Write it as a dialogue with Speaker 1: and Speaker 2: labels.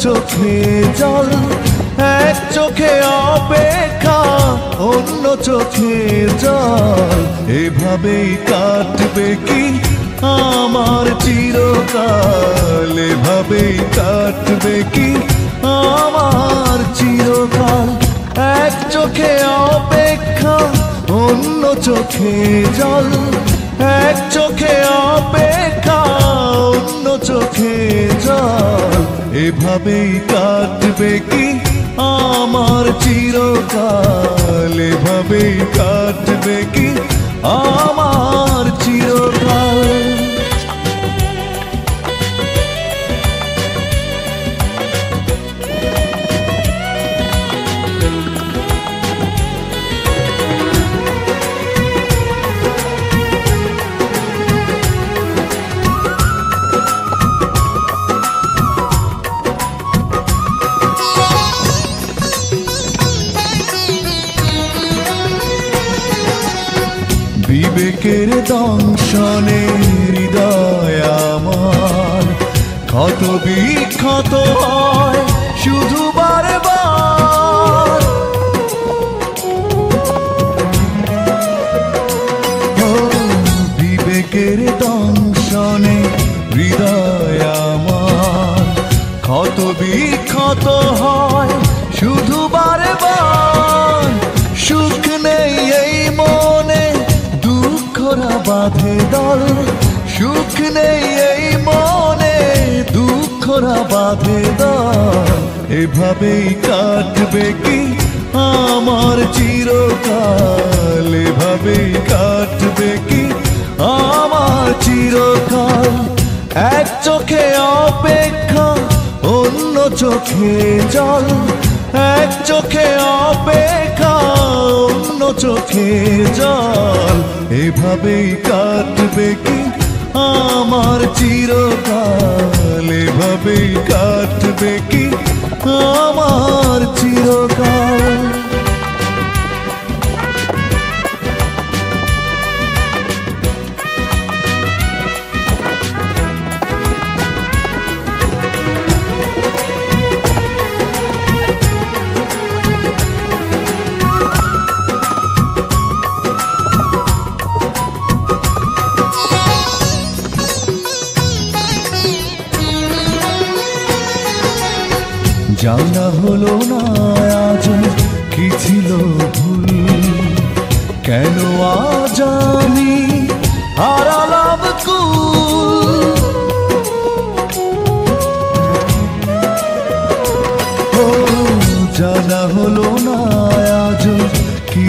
Speaker 1: চোখে জল, এক চোখে অপেক্ষা অন্য চোখে জল। এভাবেই কাটবে কি আমার চিরকাল, এভাবেই কাটবে কি আমার চিরকাল। এক চোখে অপেক্ষা অন্য চোখে জল, এক চোখে অপেক্ষা অন্য চোখে জল। এভাবেই কাটবে কি আমার চিরকাল, এভাবেই কাটবে কি আমার চিরকাল। বিবেকের দংশনে হৃদয় আমার ক্ষত বিক্ষত হয় শুধু বারবার। বিবেকের দংশনে হৃদয় আমার ক্ষত বিক্ষত হয় শুধু বারবার। সুখ নেই এই মনে, দুঃখরা বাঁধে দল, সুখ নেই এই মনে, দুঃখরা বাঁধে দল। এভাবেই কাটবে কি আমার চিরকাল, এভাবেই কাটবে কি আমার চিরকাল। এক চোখে অপেক্ষা অন্য চোখে জল, এক চোখে অপেক্ষা অন্য চোখে জল। এভাবেই কাটবে কি আমার চিরকাল, এভাবেই কাটবে কি আমার চিরকাল। জানা হলো না আজ কি ছিল ভুল, কেন আজ আমি হারালাম